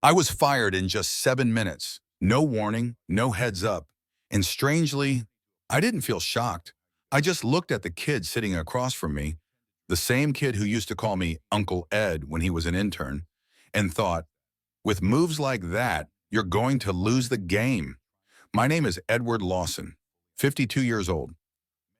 I was fired in just 7 minutes. No warning, no heads up. And strangely, I didn't feel shocked. I just looked at the kid sitting across from me, the same kid who used to call me Uncle Ed when he was an intern, and thought, with moves like that, you're going to lose the game. My name is Edward Lawson, 52 years old.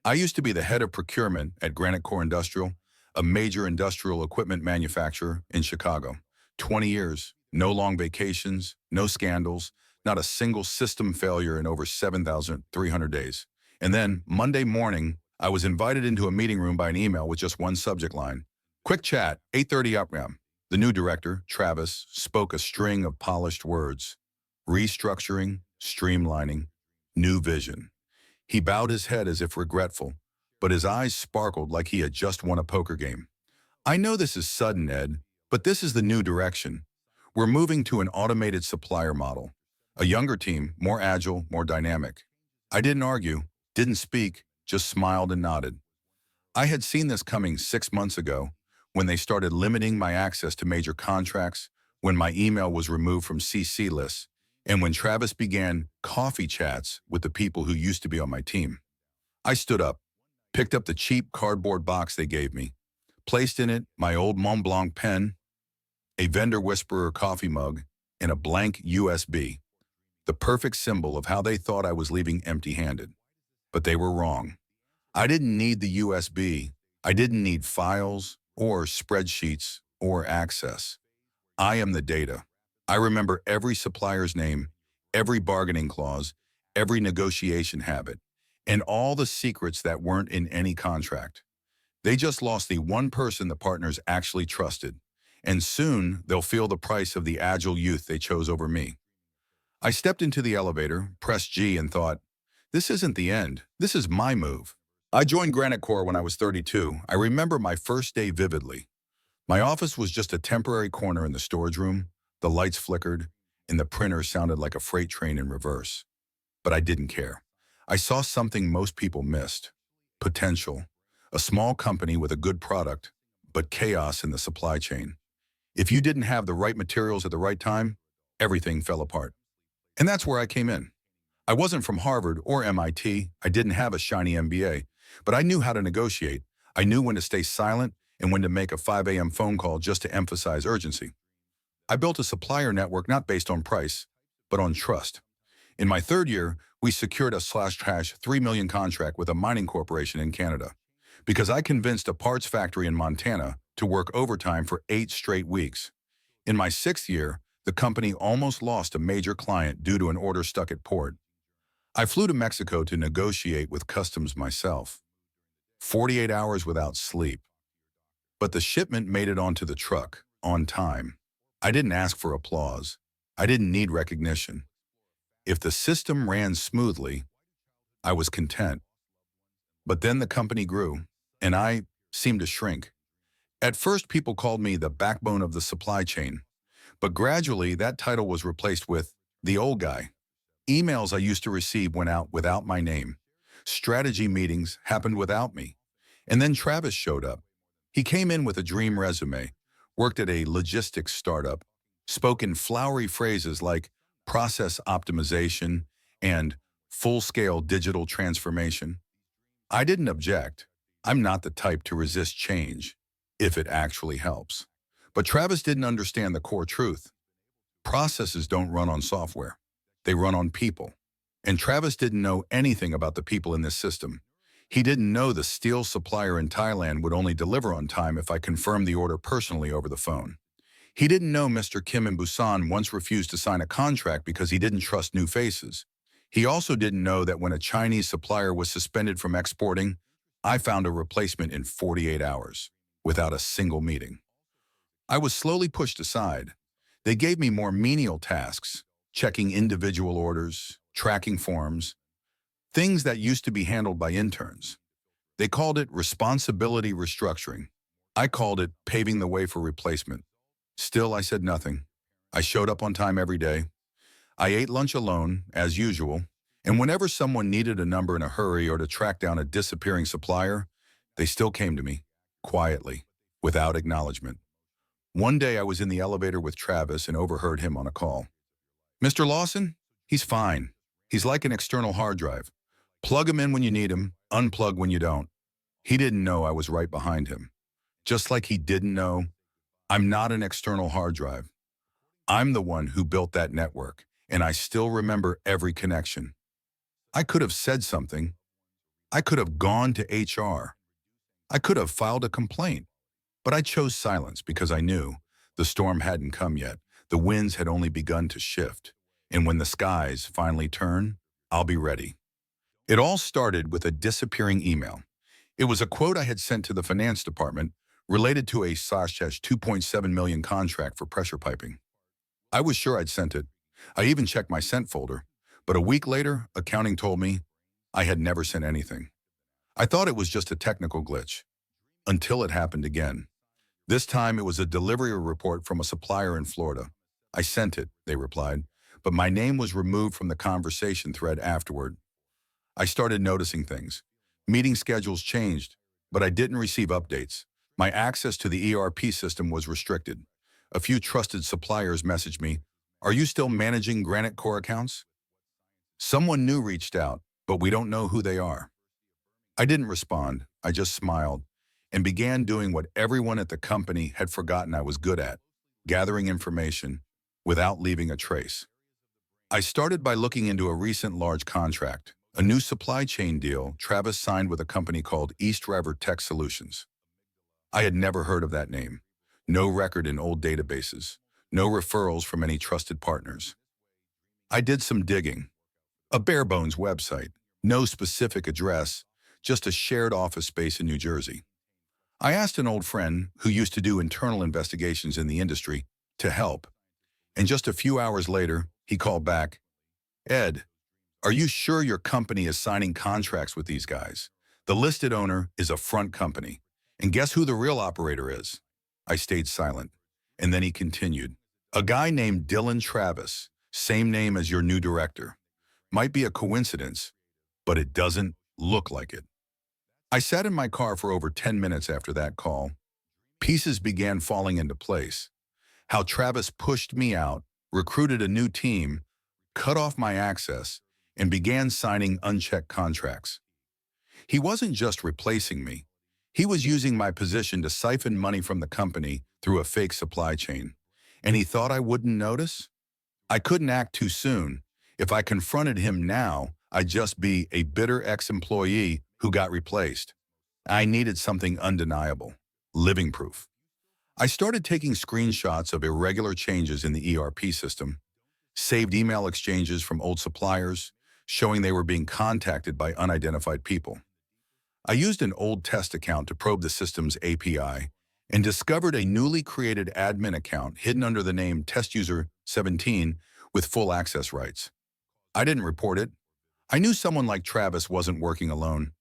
I used to be the head of procurement at Granite Core Industrial, a major industrial equipment manufacturer in Chicago. 20 years, no long vacations, no scandals, not a single system failure in over 7,300 days. And then, Monday morning, I was invited into a meeting room by an email with just one subject line. Quick chat, 8:30 up. The new director, Travis, spoke a string of polished words. Restructuring, streamlining, new vision. He bowed his head as if regretful, but his eyes sparkled like he had just won a poker game. I know this is sudden, Ed, but this is the new direction. We're moving to an automated supplier model. A younger team, more agile, more dynamic. I didn't argue, didn't speak, just smiled and nodded. I had seen this coming 6 months ago when they started limiting my access to major contracts, when my email was removed from CC lists, and when Travis began coffee chats with the people who used to be on my team. I stood up, picked up the cheap cardboard box they gave me, placed in it my old Mont Blanc pen, a vendor whisperer coffee mug, and a blank USB, the perfect symbol of how they thought I was leaving empty-handed. But they were wrong. I didn't need the USB. I didn't need files or spreadsheets or access. I am the data. I remember every supplier's name, every bargaining clause, every negotiation habit, and all the secrets that weren't in any contract. They just lost the one person the partners actually trusted, and soon they'll feel the price of the agile youth they chose over me. I stepped into the elevator, pressed G, and thought, this isn't the end. This is my move. I joined Granite Core when I was 32. I remember my first day vividly. My office was just a temporary corner in the storage room. The lights flickered, and the printer sounded like a freight train in reverse. But I didn't care. I saw something most people missed. Potential. A small company with a good product, but chaos in the supply chain. If you didn't have the right materials at the right time, everything fell apart. And that's where I came in. I wasn't from Harvard or MIT. I didn't have a shiny MBA, but I knew how to negotiate. I knew when to stay silent and when to make a 5 a.m. phone call just to emphasize urgency. I built a supplier network not based on price, but on trust. In my third year, we secured a /$3 million contract with a mining corporation in Canada because I convinced a parts factory in Montana to work overtime for 8 straight weeks. In my 6th year, the company almost lost a major client due to an order stuck at port. I flew to Mexico to negotiate with customs myself. 48 hours without sleep. But the shipment made it onto the truck, on time. I didn't ask for applause. I didn't need recognition. If the system ran smoothly, I was content. But then the company grew, and I seemed to shrink. At first, people called me the backbone of the supply chain, but gradually that title was replaced with the old guy. Emails I used to receive went out without my name. Strategy meetings happened without me. And then Travis showed up. He came in with a dream resume, worked at a logistics startup, spoke in flowery phrases like process optimization and full-scale digital transformation. I didn't object. I'm not the type to resist change, if it actually helps. But Travis didn't understand the core truth. Processes don't run on software. They run on people. And Travis didn't know anything about the people in this system. He didn't know the steel supplier in Thailand would only deliver on time if I confirmed the order personally over the phone. He didn't know Mr. Kim in Busan once refused to sign a contract because he didn't trust new faces. He also didn't know that when a Chinese supplier was suspended from exporting, I found a replacement in 48 hours, without a single meeting. I was slowly pushed aside. They gave me more menial tasks, checking individual orders, tracking forms, things that used to be handled by interns. They called it responsibility restructuring. I called it paving the way for replacement. Still, I said nothing. I showed up on time every day. I ate lunch alone, as usual, and whenever someone needed a number in a hurry or to track down a disappearing supplier, they still came to me, quietly, without acknowledgement. One day I was in the elevator with Travis and overheard him on a call. "Mr. Lawson? He's fine. He's like an external hard drive. Plug him in when you need him, unplug when you don't." He didn't know I was right behind him. Just like he didn't know, I'm not an external hard drive. I'm the one who built that network, and I still remember every connection. I could have said something. I could have gone to HR. I could have filed a complaint. But I chose silence because I knew the storm hadn't come yet. The winds had only begun to shift. And when the skies finally turn, I'll be ready. It all started with a disappearing email. It was a quote I had sent to the finance department related to a /2.7 million contract for pressure piping. I was sure I'd sent it. I even checked my sent folder. But a week later, accounting told me I had never sent anything. I thought it was just a technical glitch. Until it happened again. This time it was a delivery report from a supplier in Florida. "I sent it," they replied, but my name was removed from the conversation thread afterward. I started noticing things. Meeting schedules changed, but I didn't receive updates. My access to the ERP system was restricted. A few trusted suppliers messaged me, "Are you still managing Granite Core accounts?" Someone new reached out, but we don't know who they are. I didn't respond. I just smiled and began doing what everyone at the company had forgotten I was good at, gathering information without leaving a trace. I started by looking into a recent large contract, a new supply chain deal Travis signed with a company called East River Tech Solutions. I had never heard of that name. No record in old databases. No referrals from any trusted partners. I did some digging. A bare-bones website. No specific address, just a shared office space in New Jersey. I asked an old friend who used to do internal investigations in the industry to help, and just a few hours later, he called back, "Ed, are you sure your company is signing contracts with these guys? The listed owner is a front company, and guess who the real operator is?" I stayed silent, and then he continued, "A guy named Dylan Travis, same name as your new director. Might be a coincidence, but it doesn't look like it." I sat in my car for over 10 minutes after that call. Pieces began falling into place. How Travis pushed me out, recruited a new team, cut off my access, and began signing unchecked contracts. He wasn't just replacing me. He was using my position to siphon money from the company through a fake supply chain. And he thought I wouldn't notice? I couldn't act too soon. If I confronted him now, I'd just be a bitter ex-employee who got replaced. I needed something undeniable, living proof. I started taking screenshots of irregular changes in the ERP system, saved email exchanges from old suppliers, showing they were being contacted by unidentified people. I used an old test account to probe the system's API and discovered a newly created admin account hidden under the name TestUser17 with full access rights. I didn't report it. I knew someone like Travis wasn't working alone.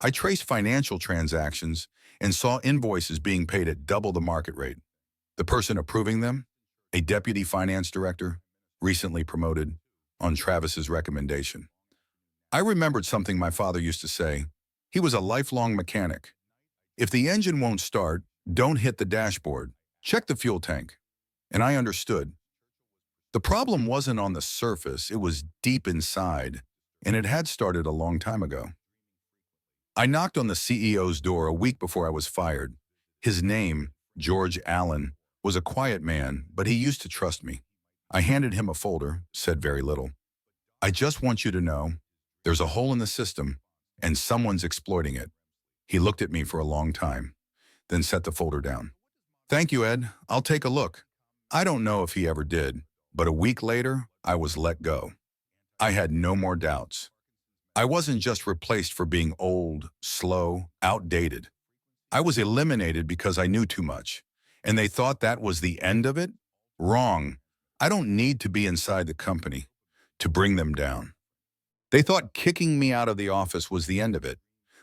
I traced financial transactions and saw invoices being paid at double the market rate. The person approving them, a deputy finance director, recently promoted, on Travis's recommendation. I remembered something my father used to say. He was a lifelong mechanic. If the engine won't start, don't hit the dashboard. Check the fuel tank. And I understood. The problem wasn't on the surface, it was deep inside, and it had started a long time ago. I knocked on the CEO's door a week before I was fired. His name, George Allen, was a quiet man, but he used to trust me. I handed him a folder, said very little. "I just want you to know, there's a hole in the system, and someone's exploiting it." He looked at me for a long time, then set the folder down. "Thank you, Ed. I'll take a look." I don't know if he ever did, but a week later, I was let go. I had no more doubts. I wasn't just replaced for being old, slow, outdated. I was eliminated because I knew too much, and they thought that was the end of it? Wrong. I don't need to be inside the company to bring them down. They thought kicking me out of the office was the end of it,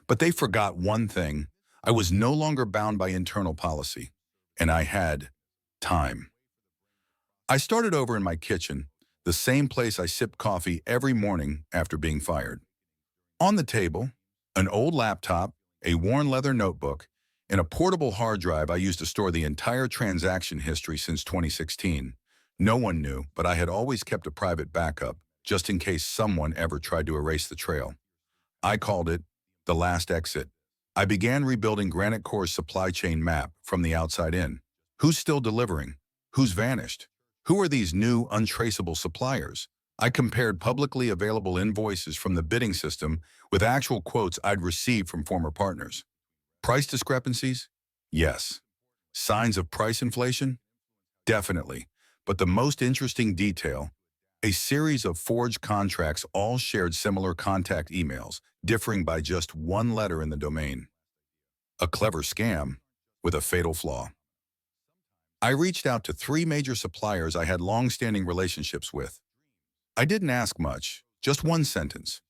but they forgot one thing. I was no longer bound by internal policy, and I had time. I started over in my kitchen, the same place I sipped coffee every morning after being fired. On the table, an old laptop, a worn leather notebook, In a portable hard drive I used to store the entire transaction history since 2016. No one knew, but I had always kept a private backup, just in case someone ever tried to erase the trail. I called it the last exit. I began rebuilding Granite Core's supply chain map from the outside in. Who's still delivering? Who's vanished? Who are these new, untraceable suppliers? I compared publicly available invoices from the bidding system with actual quotes I'd received from former partners. Price discrepancies? Yes. Signs of price inflation? Definitely. But the most interesting detail, a series of forged contracts all shared similar contact emails, differing by just one letter in the domain. A clever scam with a fatal flaw. I reached out to 3 major suppliers I had long-standing relationships with. I didn't ask much, just one sentence.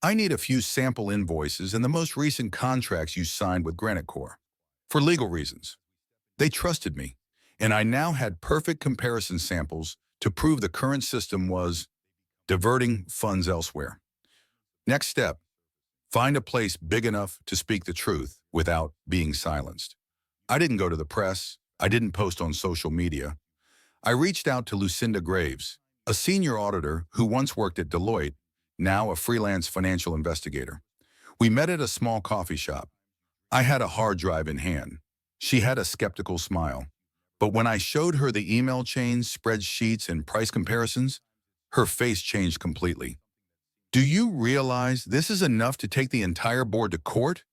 I need a few sample invoices and the most recent contracts you signed with Granite Core. For legal reasons. They trusted me, and I now had perfect comparison samples to prove the current system was diverting funds elsewhere. Next step, find a place big enough to speak the truth without being silenced. I didn't go to the press. I didn't post on social media. I reached out to Lucinda Graves, a senior auditor who once worked at Deloitte, now a freelance financial investigator. We met at a small coffee shop. I had a hard drive in hand. She had a skeptical smile. But when I showed her the email chains, spreadsheets, and price comparisons, her face changed completely. Do you realize this is enough to take the entire board to court?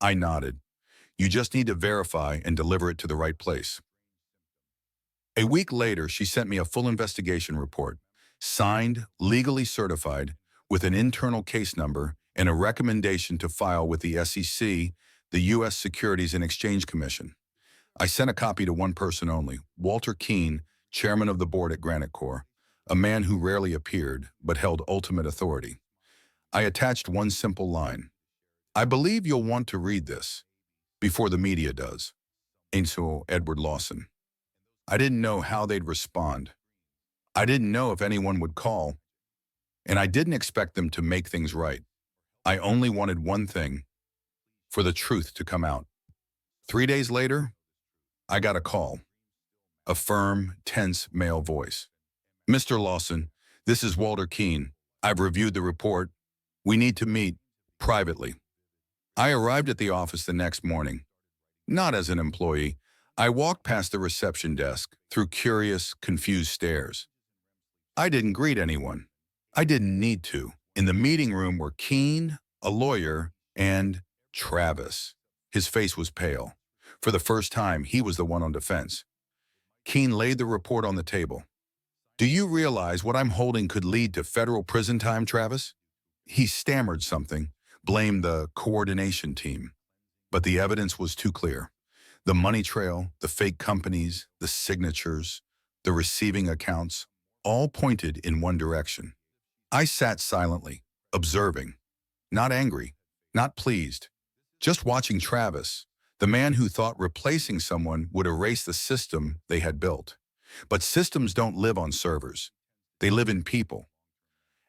I nodded. You just need to verify and deliver it to the right place. A week later, she sent me a full investigation report, signed, legally certified, with an internal case number and a recommendation to file with the SEC, the U.S. Securities and Exchange Commission. I sent a copy to one person only, Walter Keene, chairman of the board at Granite Core, a man who rarely appeared but held ultimate authority. I attached one simple line. I believe you'll want to read this before the media does. Ainso Edward Lawson. I didn't know how they'd respond. I didn't know if anyone would call, and I didn't expect them to make things right. I only wanted one thing, for the truth to come out. 3 days later, I got a call. A firm, tense male voice. Mr. Lawson, this is Walter Keene. I've reviewed the report. We need to meet privately. I arrived at the office the next morning. Not as an employee. I walked past the reception desk through curious, confused stares. I didn't greet anyone. I didn't need to. In the meeting room were Keene, a lawyer, and Travis. His face was pale. For the first time, he was the one on defense. Keene laid the report on the table. Do you realize what I'm holding could lead to federal prison time, Travis? He stammered something, blamed the coordination team. But the evidence was too clear. The money trail, the fake companies, the signatures, the receiving accounts, all pointed in one direction. I sat silently, observing, not angry, not pleased, just watching Travis, the man who thought replacing someone would erase the system they had built. But systems don't live on servers. They live in people.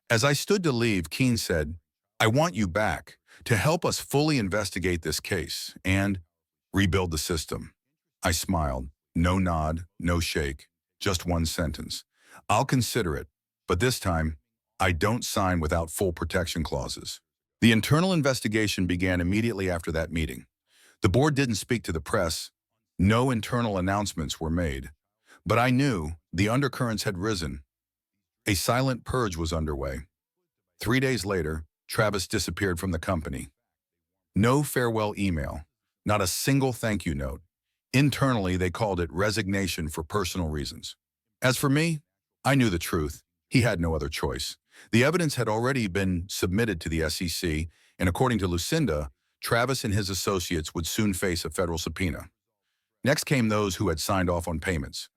As I stood to leave, Keene said, I want you back to help us fully investigate this case and rebuild the system. I smiled. No nod, no shake, just one sentence. I'll consider it, but this time, I don't sign without full protection clauses. The internal investigation began immediately after that meeting. The board didn't speak to the press. No internal announcements were made. But I knew the undercurrents had risen. A silent purge was underway. 3 days later, Travis disappeared from the company. No farewell email, not a single thank you note. Internally, they called it resignation for personal reasons. As for me, I knew the truth. He had no other choice. The evidence had already been submitted to the SEC, and according to Lucinda, Travis and his associates would soon face a federal subpoena. Next came those who had signed off on payments.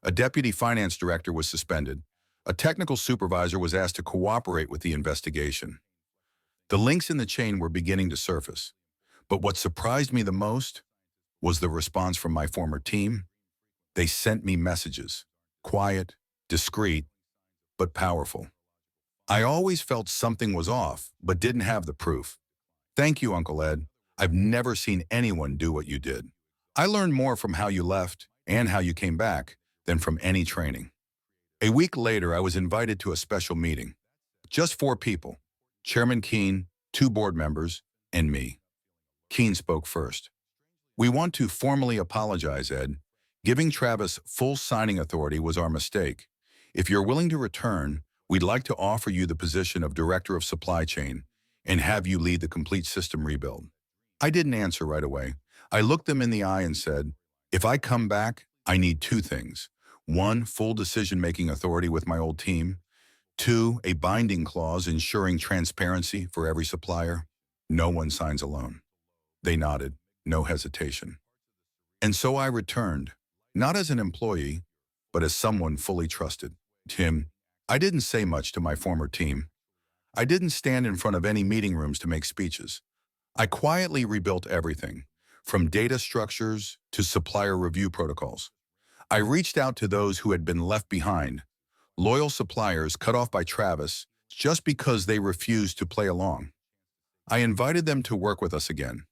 A deputy finance director was suspended. A technical supervisor was asked to cooperate with the investigation. The links in the chain were beginning to surface. But what surprised me the most was the response from my former team. They sent me messages, quiet, discreet, but powerful. I always felt something was off, but didn't have the proof. Thank you, Uncle Ed. I've never seen anyone do what you did. I learned more from how you left and how you came back than from any training. A week later, I was invited to a special meeting. Just 4 people, Chairman Keene, 2 board members, and me. Keene spoke first. We want to formally apologize, Ed. Giving Travis full signing authority was our mistake. If you're willing to return, we'd like to offer you the position of Director of Supply Chain and have you lead the complete system rebuild. I didn't answer right away. I looked them in the eye and said, if I come back, I need 2 things. 1, full decision-making authority with my old team. 2, a binding clause ensuring transparency for every supplier. No one signs alone. They nodded, no hesitation. And so I returned, not as an employee, but as someone fully trusted. Tim, I didn't say much to my former team. I didn't stand in front of any meeting rooms to make speeches. I quietly rebuilt everything, from data structures to supplier review protocols. I reached out to those who had been left behind, loyal suppliers cut off by Travis just because they refused to play along. I invited them to work with us again,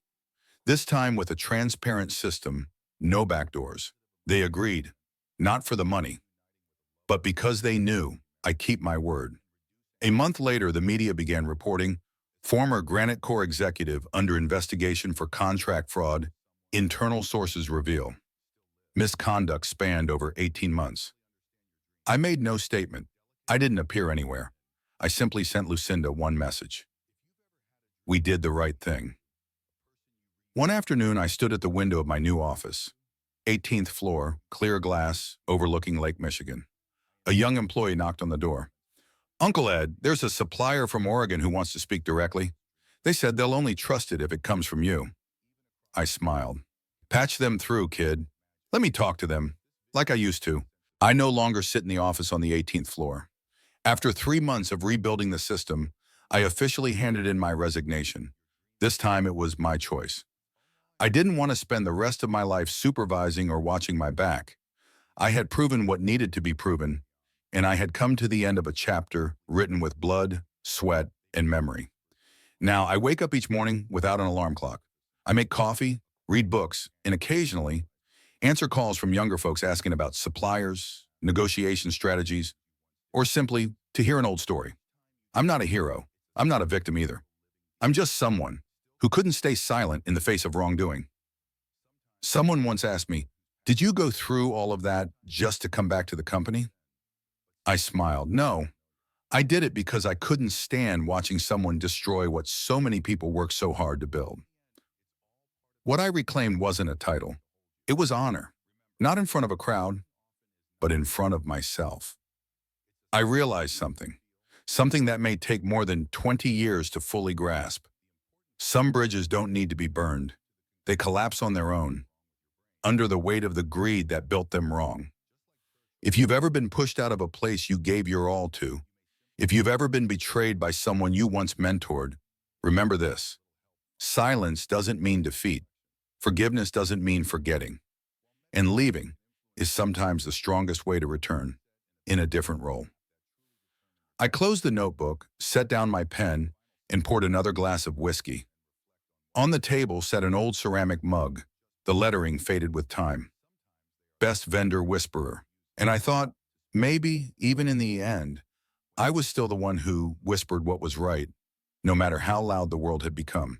this time with a transparent system, no backdoors. They agreed, not for the money, but because they knew I keep my word. A month later, the media began reporting, former Granite Corps executive under investigation for contract fraud, internal sources reveal. Misconduct spanned over 18 months. I made no statement. I didn't appear anywhere. I simply sent Lucinda one message. We did the right thing. One afternoon, I stood at the window of my new office. 18th floor, clear glass, overlooking Lake Michigan. A young employee knocked on the door. Uncle Ed, there's a supplier from Oregon who wants to speak directly. They said they'll only trust it if it comes from you. I smiled. Patch them through, kid. Let me talk to them, like I used to. I no longer sit in the office on the 18th floor. After 3 months of rebuilding the system, I officially handed in my resignation. This time it was my choice. I didn't want to spend the rest of my life supervising or watching my back. I had proven what needed to be proven, and I had come to the end of a chapter written with blood, sweat, and memory. Now, I wake up each morning without an alarm clock. I make coffee, read books, and occasionally answer calls from younger folks asking about suppliers, negotiation strategies, or simply to hear an old story. I'm not a hero. I'm not a victim either. I'm just someone who couldn't stay silent in the face of wrongdoing. Someone once asked me, did you go through all of that just to come back to the company? I smiled. No, I did it because I couldn't stand watching someone destroy what so many people worked so hard to build. What I reclaimed wasn't a title. It was honor, not in front of a crowd, but in front of myself. I realized something that may take more than 20 years to fully grasp. Some bridges don't need to be burned. They collapse on their own, under the weight of the greed that built them wrong. If you've ever been pushed out of a place you gave your all to, if you've ever been betrayed by someone you once mentored, remember this. Silence doesn't mean defeat. Forgiveness doesn't mean forgetting. And leaving is sometimes the strongest way to return, in a different role. I closed the notebook, set down my pen, and poured another glass of whiskey. On the table sat an old ceramic mug, the lettering faded with time. Best vendor whisperer. And I thought, maybe, even in the end, I was still the one who whispered what was right, no matter how loud the world had become.